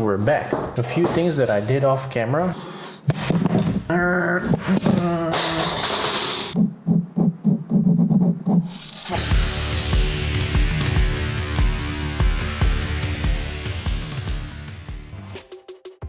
we're back. A few things that I did off camera.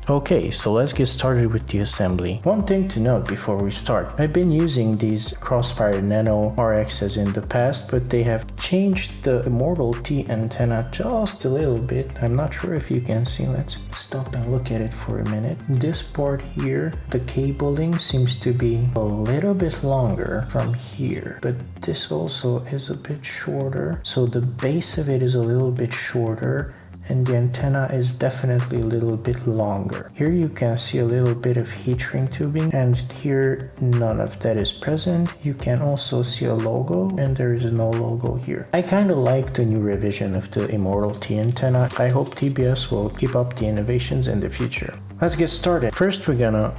Okay, so let's get started with the assembly. One thing to note before we start, I've been using these Crossfire Nano RXs in the past, but they have changed the Immortal Ti antenna just a little bit. I'm not sure if you can see. Let's stop and look at it for a minute. This part here, the cabling seems to be a little bit longer from here, but this also is a bit shorter. So the base of it is a little bit shorter, and the antenna is definitely a little bit longer. Here you can see a little bit of heat shrink tubing, and here none of that is present. You can also see a logo, and there is no logo here. I kind of like the new revision of the Immortal Ti antenna. I hope TBS will keep up the innovations in the future. Let's get started. First, we're gonna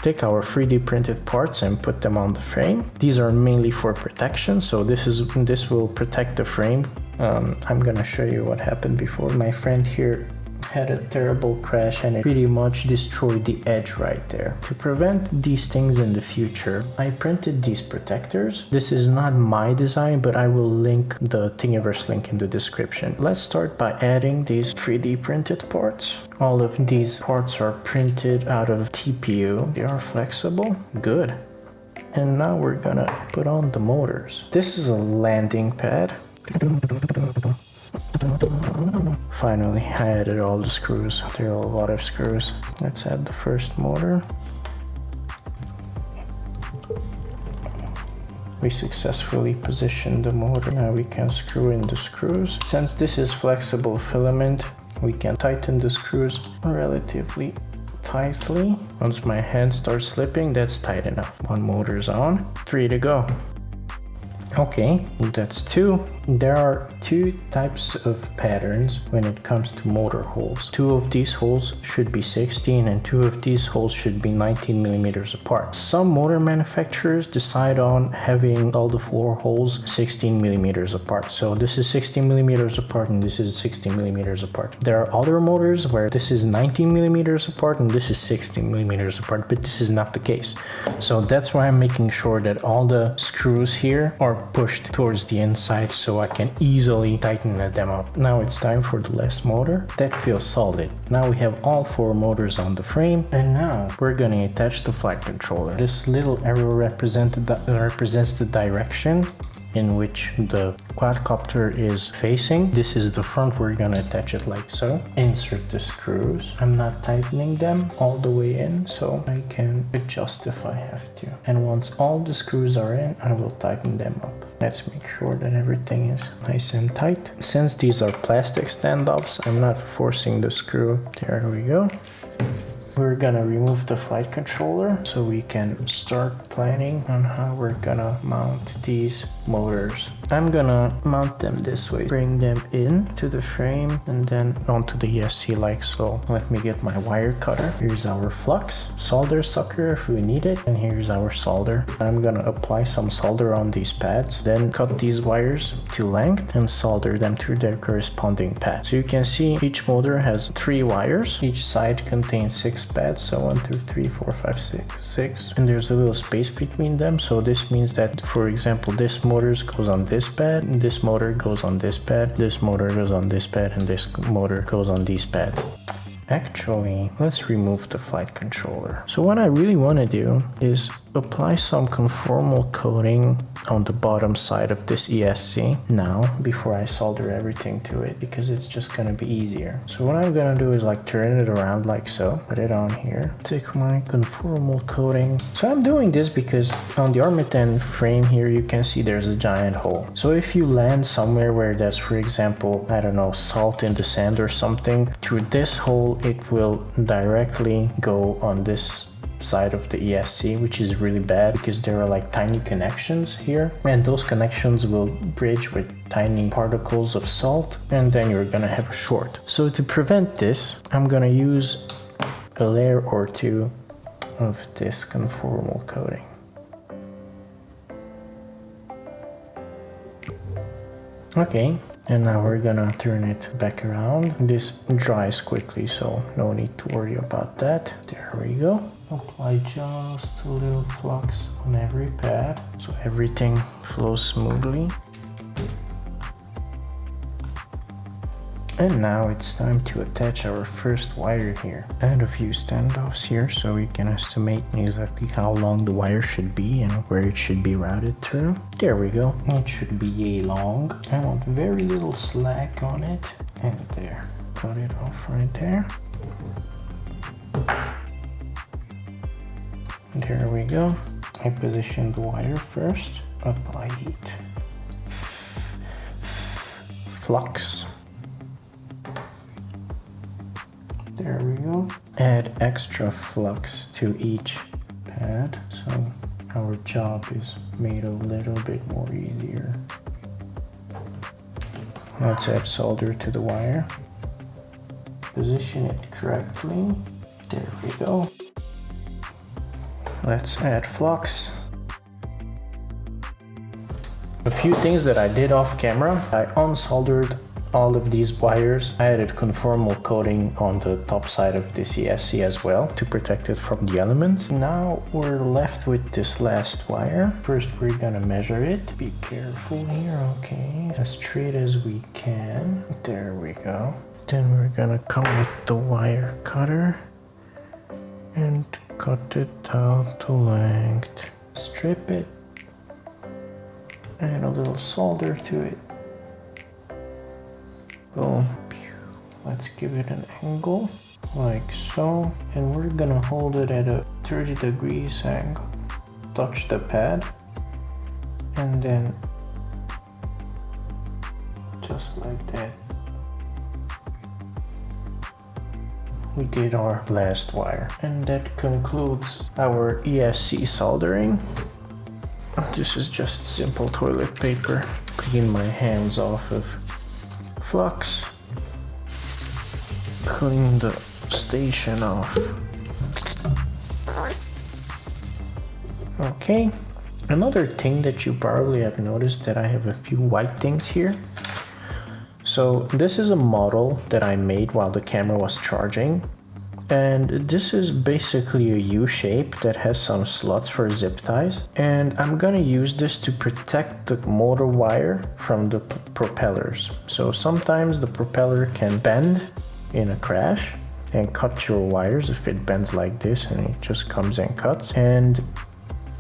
take our 3D printed parts and put them on the frame. These are mainly for protection, so this will protect the frame. I'm gonna show you what happened before. My friend here had a terrible crash and it pretty much destroyed the edge right there. To prevent these things in the future, I printed these protectors. This is not my design, but I will link the Thingiverse link in the description. Let's start by adding these 3D printed parts. All of these parts are printed out of TPU. They are flexible. Good. And now we're gonna put on the motors. This is a landing pad. Finally, I added all the screws. There are a lot of screws. Let's add the first motor. We successfully positioned the motor. Now we can screw in the screws. Since this is flexible filament, we can tighten the screws relatively tightly. Once my hand starts slipping, that's tight enough. One motor's on, 3 to go. Okay, that's 2. There are 2 types of patterns when it comes to motor holes. 2 of these holes should be 16 and 2 of these holes should be 19 millimeters apart. Some motor manufacturers decide on having all the 4 holes 16 millimeters apart. So this is 16 millimeters apart and this is 16 millimeters apart. There are other motors where this is 19 millimeters apart and this is 16 millimeters apart, but this is not the case. So that's why I'm making sure that all the screws here are pushed towards the inside so I can easily tighten them up. Now it's time for the last motor. That feels solid. Now we have all 4 motors on the frame, and now we're gonna attach the flight controller. This little arrow represents the direction in which the quadcopter is facing. This is the front. We're gonna attach it like so. Insert the screws. I'm not tightening them all the way in, so I can adjust if I have to. And once all the screws are in, I will tighten them up. Let's make sure that everything is nice and tight. Since these are plastic standoffs, I'm not forcing the screw. There we go. We're gonna remove the flight controller so we can start planning on how we're gonna mount these motors. I'm gonna mount them this way. Bring them in to the frame and then onto the ESC like so. Let me get my wire cutter. Here's our flux, solder sucker if we need it, and here's our solder. I'm gonna apply some solder on these pads, then cut these wires to length and solder them to their corresponding pad. So you can see each motor has 3 wires. Each side contains 6 pads, so 1, 2, 3, 4, 5, 6, and there's a little space between them. So this means that, for example, this motor goes on this pad, and this motor goes on this pad, this motor goes on this pad, and this motor goes on these pads. Actually, let's remove the flight controller. So what I really want to do is apply some conformal coating on the bottom side of this ESC now before I solder everything to it, because it's just gonna be easier. So what I'm gonna do is like turn it around like so, put it on here, take my conformal coating. So I'm doing this because on the Armattan frame here you can see there's a giant hole. So if you land somewhere where there's, for example, I don't know, salt in the sand or something, through this hole it will directly go on this side of the ESC, which is really bad because there are like tiny connections here, and those connections will bridge with tiny particles of salt, and then you're gonna have a short. So to prevent this, I'm gonna use a layer or 2 of this conformal coating. Okay, And now we're gonna turn it back around. This dries quickly, so no need to worry about that. There we go. Apply just a little flux on every pad so everything flows smoothly. And now it's time to attach our first wire here. Add a few standoffs here so we can estimate exactly how long the wire should be and where it should be routed through. There we go. It should be yay long. I want very little slack on it. And there. Cut it off right there. There we go. I position the wire first. Apply heat. Flux. There we go. Add extra flux to each pad, so our job is made a little bit more easier. Let's add solder to the wire. Position it correctly. There we go. Let's add flux. A few things that I did off camera. I unsoldered all of these wires. I added conformal coating on the top side of this ESC as well to protect it from the elements. Now we're left with this last wire. First we're gonna measure it. Be careful here, okay? As straight as we can. There we go. Then we're gonna come with the wire cutter and cut it out to length. Strip it. Add a little solder to it. Boom. Let's give it an angle like so, and we're gonna hold it at a 30 degrees angle. Touch the pad and then just like that we did our last wire. And that concludes our ESC soldering. This is just simple toilet paper. Clean my hands off of flux, clean the station off. Okay, another thing that you probably have noticed that I have a few white things here. So this is a model that I made while the camera was charging. And this is basically a U shape that has some slots for zip ties. And I'm gonna use this to protect the motor wire from the propellers. So sometimes the propeller can bend in a crash and cut your wires if it bends like this and it just comes and cuts. And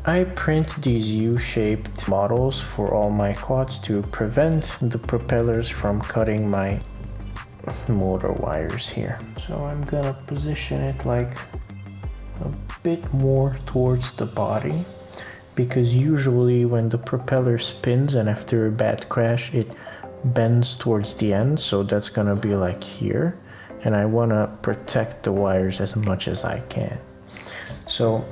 I print these U-shaped models for all my quads to prevent the propellers from cutting my motor wires here. So I'm gonna position it like a bit more towards the body, because usually when the propeller spins and after a bad crash it bends towards the end, so that's gonna be like here, and I wanna protect the wires as much as I can. So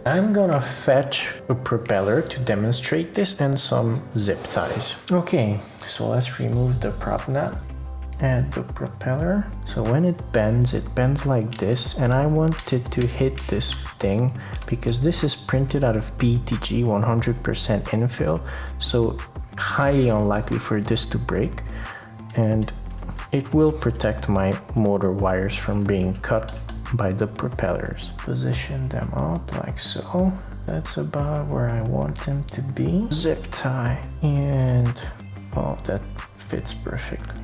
I'm gonna fetch a propeller to demonstrate this and some zip ties. Okay, so let's remove the prop nut. Add the propeller. So when it bends like this, and I want it to hit this thing because this is printed out of PETG 100% infill, so highly unlikely for this to break, and it will protect my motor wires from being cut by the propellers. Position them up like so. That's about where I want them to be. Zip tie, and oh, that fits perfectly.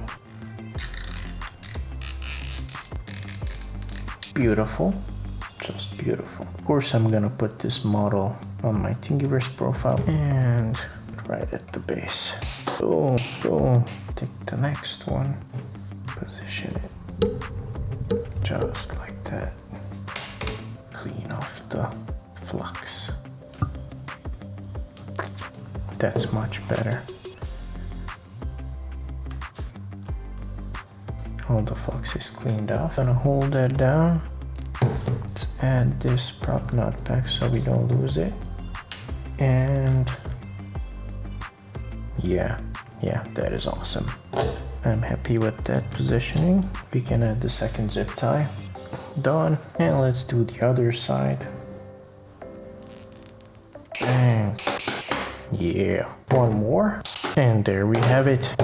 Beautiful, just beautiful. Of course, I'm gonna put this model on my Thingiverse profile and right at the base. Boom, boom. Take the next one, position it just like that. Clean off the flux. That's much better. All the flux is cleaned off. I'm gonna hold that down. Let's add this prop nut back so we don't lose it. And yeah, that is awesome. I'm happy with that positioning. We can add the second zip tie. Done. And let's do the other side. And yeah, one more. And there we have it.